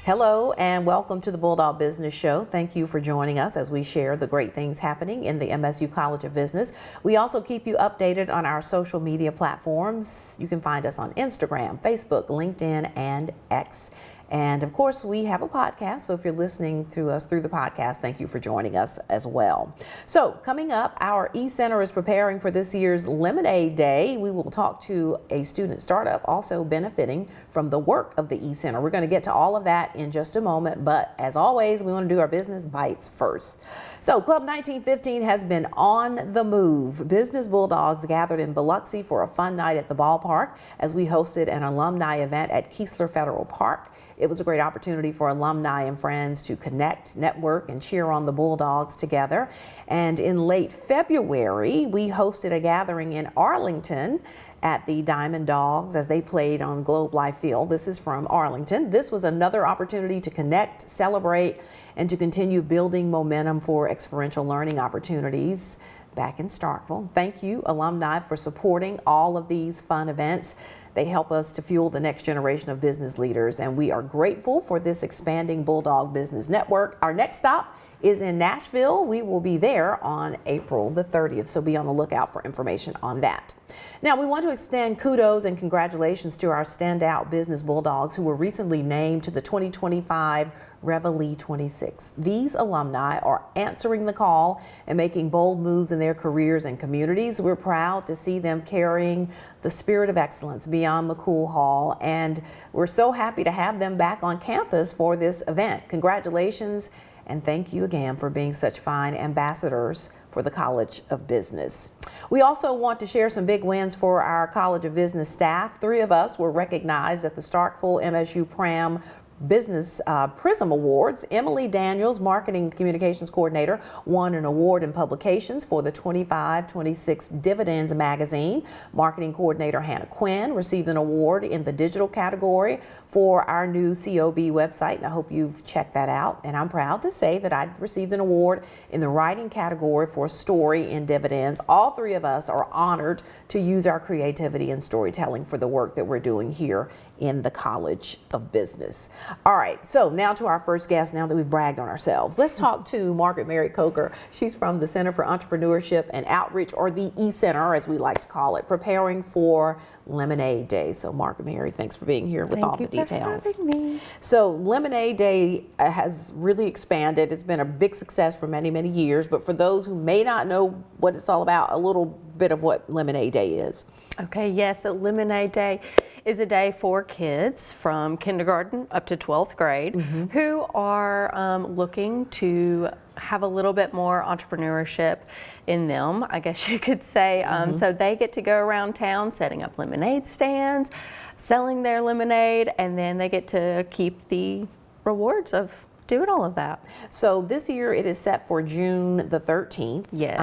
Hello and welcome to the Bulldog Business Show. Thank you for joining us as we share the great things happening in the MSU College of Business. We also keep you updated on our social media platforms. You can find us on Instagram, Facebook, LinkedIn, and X. And of course, we have a podcast, so if you're listening to us through the podcast, thank you for joining us as well. So coming up, our E-Center is preparing for this year's Lemonade Day. We will talk to a student startup also benefiting from the work of the E-Center. We're going to get to all of that in just a moment, but as always, we want to do our business bites first. So Club 1915 has been on the move. Business Bulldogs gathered in Biloxi for a fun night at the ballpark as we hosted an alumni event at Keesler Federal Park. It was a great opportunity for alumni and friends to connect, network, and cheer on the Bulldogs together. And in late February, we hosted a gathering in Arlington at the Diamond Dogs as they played on Globe Life Field. This is from Arlington. This was another opportunity to connect, celebrate, and to continue building momentum for experiential learning opportunities back in Starkville. Thank you, alumni, for supporting all of these fun events. They help us to fuel the next generation of business leaders, and we are grateful for this expanding Bulldog Business Network. Our next stop is in Nashville. We will be there on April the 30th, so be on the lookout for information on that. Now, we want to extend kudos and congratulations to our standout business Bulldogs who were recently named to the 2025 Reveille 26. These alumni are answering the call and making bold moves in their careers and communities. We're proud to see them carrying the spirit of excellence beyond McCool Hall, and we're so happy to have them back on campus for this event. Congratulations, and thank you again for being such fine ambassadors for the College of Business. We also want to share some big wins for our College of Business staff. 3 of us were recognized at the Starkville MSU Pram Business Prism Awards. Emily Daniels, Marketing Communications Coordinator, won an award in publications for the 25-26 Dividends magazine. Marketing Coordinator Hannah Quinn received an award in the digital category for our new COB website, and I hope you've checked that out. And I'm proud to say that I received an award in the writing category for a story in Dividends. All 3 of us are honored to use our creativity and storytelling for the work that we're doing here in the College of Business. All right, so now to our first guest, now that we've bragged on ourselves. Let's talk to Margaret Mary Coker. She's from the Center for Entrepreneurship and Outreach, or the E-Center as we like to call it, preparing for Lemonade Day. So Margaret Mary, thanks for being here with all the details. Thank you for having me. So Lemonade Day has really expanded. It's been a big success for many, many years, but for those who may not know what it's all about, a little bit of what Lemonade Day is. Okay, yes, so Lemonade Day is a day for kids from kindergarten up to 12th grade who are looking to have a little bit more entrepreneurship in them, I guess you could say. So they get to go around town setting up lemonade stands, selling their lemonade, and then they get to keep the rewards of doing all of that. So this year it is set for June the 13th. Yes.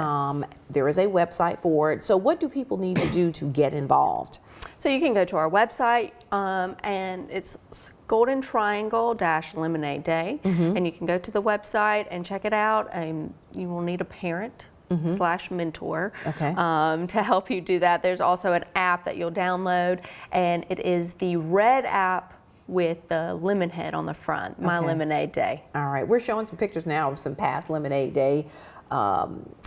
There is a website for it. So what do people need to do to get involved? So you can go to our website and it's Golden Triangle-Lemonade Day, and you can go to the website and check it out, and you will need a parent / mentor to help you do that. There's also an app that you'll download, and it is the red app with the lemon head on the front, My Lemonade Day. All right, we're showing some pictures now of some past Lemonade Day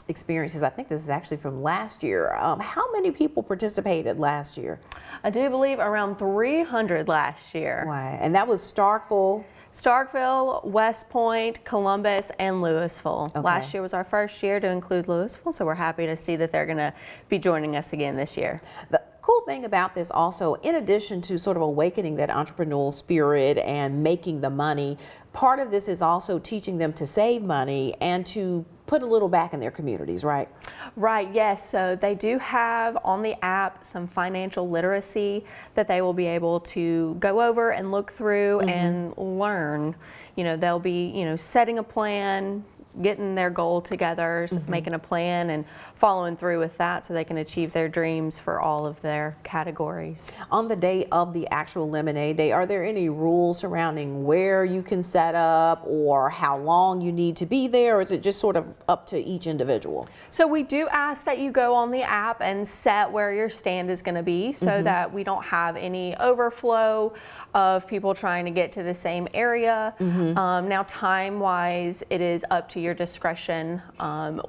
experiences. I think this is actually from last year. How many people participated last year? I do believe around 300 last year. Wow, and that was Starkville? Starkville, West Point, Columbus, and Louisville. Last year was our first year to include Louisville, so we're happy to see that they're going to be joining us again this year. The cool thing about this also, in addition to sort of awakening that entrepreneurial spirit and making the money, part of this is also teaching them to save money and to put a little back in their communities, right? Right, yes. So they do have on the app some financial literacy that they will be able to go over and look through and learn. You know, they'll be, setting a plan, getting their goal together, making a plan and following through with that so they can achieve their dreams for all of their categories. On the day of the actual lemonade day, are there any rules surrounding where you can set up or how long you need to be there, or is it just sort of up to each individual? So we do ask that you go on the app and set where your stand is going to be so that we don't have any overflow of people trying to get to the same area. Now time-wise, it is up to your discretion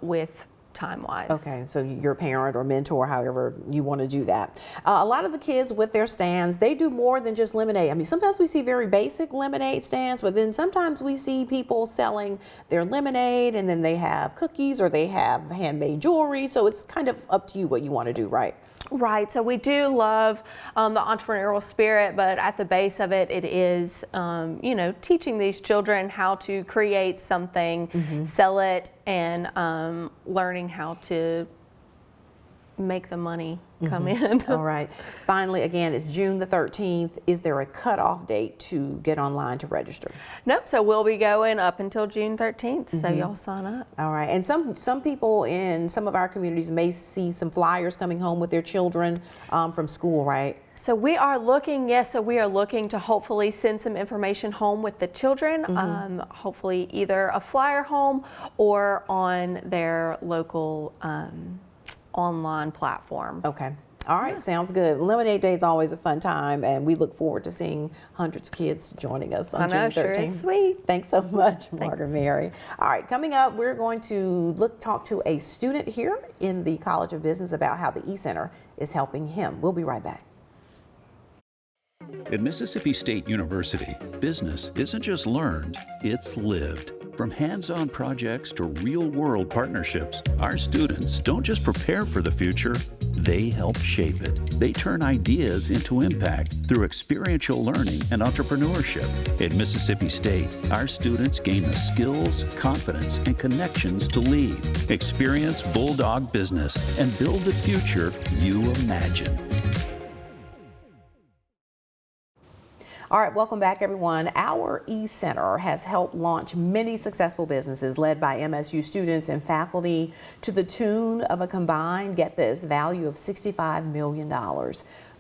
with time-wise. Okay, so your parent or mentor, however you want to do that. A lot of the kids with their stands, they do more than just lemonade. I mean, sometimes we see very basic lemonade stands, but then sometimes we see people selling their lemonade and then they have cookies or they have handmade jewelry. So it's kind of up to you what you want to do, right? Right, so we do love the entrepreneurial spirit, but at the base of it, it is, you know, teaching these children how to create something, sell it, and learning how to make the money come in. All right. Finally, again, it's June the 13th. Is there a cutoff date to get online to register? Nope, so we'll be going up until June 13th, so y'all sign up. All right. And some people in some of our communities may see some flyers coming home with their children from school, right? So we are looking, yes, so we are looking to hopefully send some information home with the children, hopefully either a flyer home or on their local online platform. Okay. All right. Sounds good. Lemonade Day is always a fun time, and we look forward to seeing hundreds of kids joining us on June 13th. Sure is sweet. Thanks so much, Margaret Mary. All right. Coming up, we're going to talk to a student here in the College of Business about how the E-Center is helping him. We'll be right back. At Mississippi State University, business isn't just learned, it's lived. From hands-on projects to real-world partnerships, our students don't just prepare for the future, they help shape it. They turn ideas into impact through experiential learning and entrepreneurship. At Mississippi State, our students gain the skills, confidence, and connections to lead. Experience Bulldog Business and build the future you imagine. All right, welcome back, everyone. Our E-Center has helped launch many successful businesses led by MSU students and faculty to the tune of a combined, get this, value of $65 million.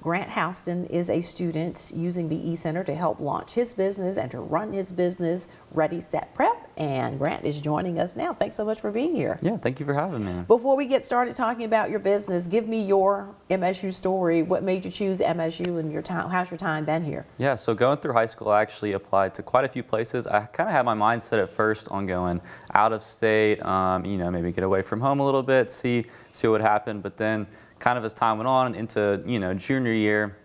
Grant Houston is a student using the E-Center to help launch his business and to run his business, Ready, Set, Prep. And Grant is joining us now. Thanks so much for being here. Yeah, thank you for having me. Before we get started talking about your business, give me your MSU story. What made you choose MSU and your time? How's your time been here? Yeah, so going through high school, I actually applied to quite a few places. I kind of had my mind set at first on going out of state, you know, maybe get away from home a little bit, see what would happen. But then kind of as time went on into, you know, junior year,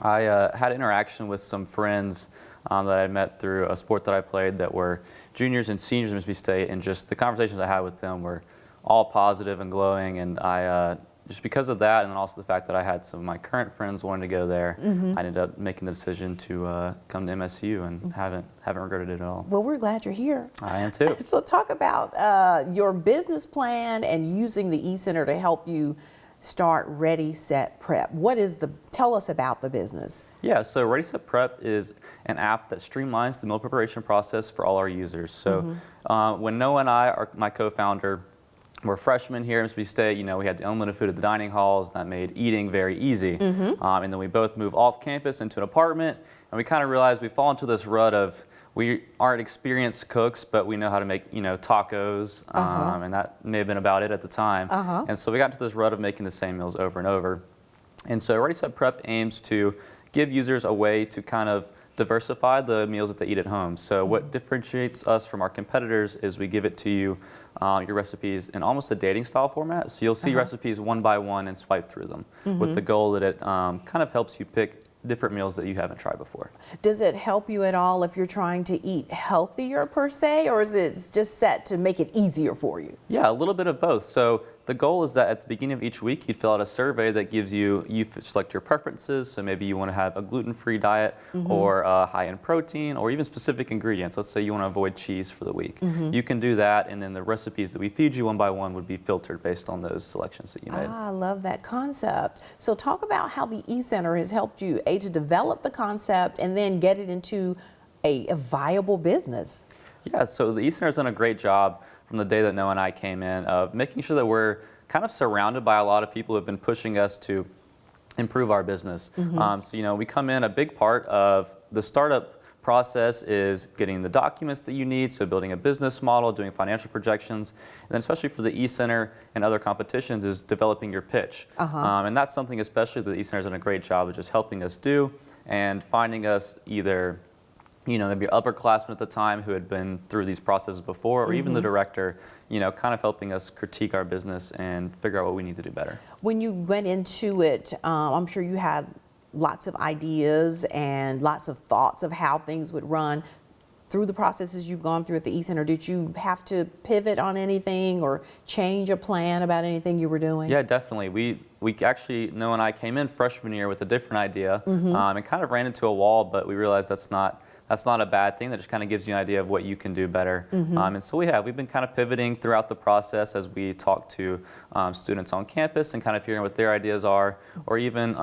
I had interaction with some friends that I met through a sport that I played that were juniors and seniors at Mississippi State, and just the conversations I had with them were all positive and glowing, and I just because of that, and then also the fact that I had some of my current friends wanting to go there, I ended up making the decision to come to MSU, and haven't regretted it at all. Well, we're glad you're here. I am too. So talk about your business plan and using the E-Center to help you start Ready, Set, Prep. Tell us about the business. Yeah, so Ready, Set, Prep is an app that streamlines the meal preparation process for all our users. So when Noah and I, my co-founder, were freshmen here at Mississippi State, you know, we had the unlimited food at the dining halls that made eating very easy. And then we both moved off campus into an apartment, and we kind of realized we fall into this rut of we aren't experienced cooks, but we know how to make, you know, tacos, and that may have been about it at the time. And so we got into this rut of making the same meals over and over. And so Ready, Set, Prep aims to give users a way to kind of diversify the meals that they eat at home. So what differentiates us from our competitors is we give it to you, your recipes in almost a dating style format. So you'll see recipes one by one and swipe through them with the goal that it kind of helps you pick different meals that you haven't tried before. Does it help you at all if you're trying to eat healthier per se, or is it just set to make it easier for you? Yeah, a little bit of both. So the goal is that at the beginning of each week, you fill out a survey that gives you select your preferences. So maybe you want to have a gluten-free diet or high in protein or even specific ingredients. Let's say you want to avoid cheese for the week. You can do that, and then the recipes that we feed you one by one would be filtered based on those selections that you made. I love that concept. So talk about how the E-Center has helped you, to develop the concept and then get it into a viable business. Yeah, so the E-Center has done a great job from the day that Noah and I came in of making sure that we're kind of surrounded by a lot of people who have been pushing us to improve our business. So, we come in, a big part of the startup process is getting the documents that you need, so building a business model, doing financial projections, and then especially for the E-Center and other competitions is developing your pitch. And that's something especially that the E-Center has done a great job of just helping us do and finding us either maybe upperclassmen at the time who had been through these processes before, or even the director, kind of helping us critique our business and figure out what we need to do better. When you went into it, I'm sure you had lots of ideas and lots of thoughts of how things would run. Through the processes you've gone through at the E-Center, did you have to pivot on anything or change a plan about anything you were doing? Yeah, definitely. We actually, Noah and I came in freshman year with a different idea and kind of ran into a wall, but we realized that's not a bad thing. That just kind of gives you an idea of what you can do better. And so we've been kind of pivoting throughout the process as we talk to students on campus and kind of hearing what their ideas are, or even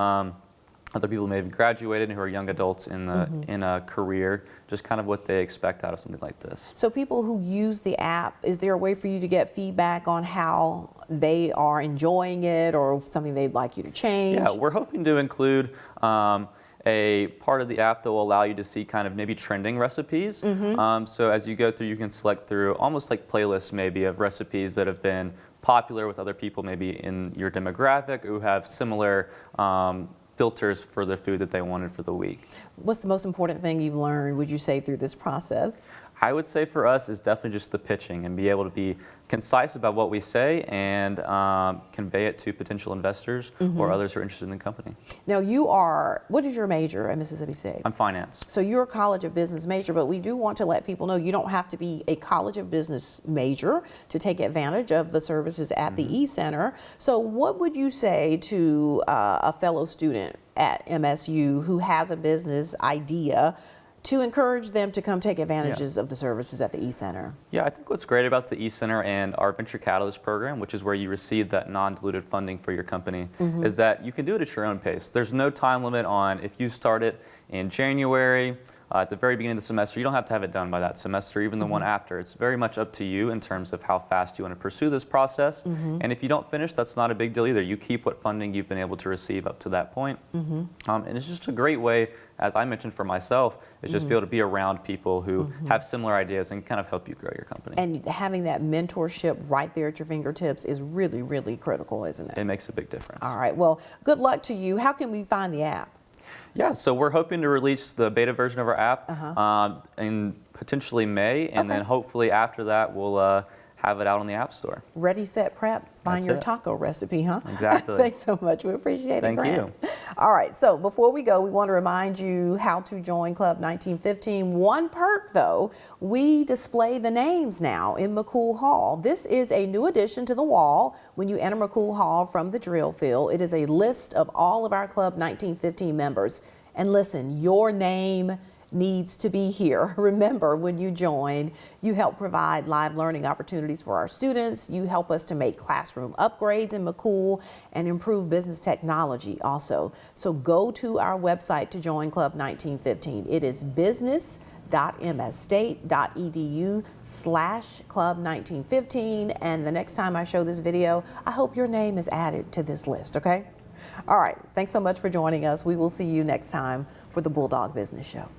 other people may have graduated who are young adults in a career, just kind of what they expect out of something like this. So people who use the app, is there a way for you to get feedback on how they are enjoying it or something they'd like you to change? Yeah, we're hoping to include a part of the app that will allow you to see kind of maybe trending recipes. So as you go through, you can select through almost like playlists maybe of recipes that have been popular with other people maybe in your demographic who have similar filters for the food that they wanted for the week. What's the most important thing you've learned, would you say, through this process? I would say for us is definitely just the pitching and be able to be concise about what we say and convey it to potential investors or others who are interested in the company. Now what is your major at Mississippi State? I'm finance. So you're a College of Business major, but we do want to let people know you don't have to be a College of Business major to take advantage of the services at the E-Center. So what would you say to a fellow student at MSU who has a business idea to encourage them to come take advantages of the services at the E-Center? Yeah, I think what's great about the E-Center and our Venture Catalyst program, which is where you receive that non-diluted funding for your company, is that you can do it at your own pace. There's no time limit on if you start it in January, at the very beginning of the semester, you don't have to have it done by that semester, even the one after. It's very much up to you in terms of how fast you want to pursue this process. And if you don't finish, that's not a big deal either. You keep what funding you've been able to receive up to that point. And it's just a great way, as I mentioned for myself, is just be able to be around people who have similar ideas and kind of help you grow your company. And having that mentorship right there at your fingertips is really, really critical, isn't it? It makes a big difference. All right, well, good luck to you. How can we find the app? Yeah, so we're hoping to release the beta version of our app in potentially May, and then hopefully after that we'll have it out on the App Store. Ready, set, prep, find That's your it. taco recipe, huh? Exactly. Thanks so much. We appreciate it, Thank Grant. you. All right, so before we go, we want to remind you how to join Club 1915. One perk, though, we display the names now in McCool Hall. This is a new addition to the wall when you enter McCool Hall from the drill field. It is a list of all of our Club 1915 members. And listen, your name needs to be here. Remember, when you join, you help provide live learning opportunities for our students. You help us to make classroom upgrades in McCool and improve business technology also. So go to our website to join Club 1915. It is business.msstate.edu/club1915. And the next time I show this video, I hope your name is added to this list, okay? All right, thanks so much for joining us. We will see you next time for the Bulldog Business Show.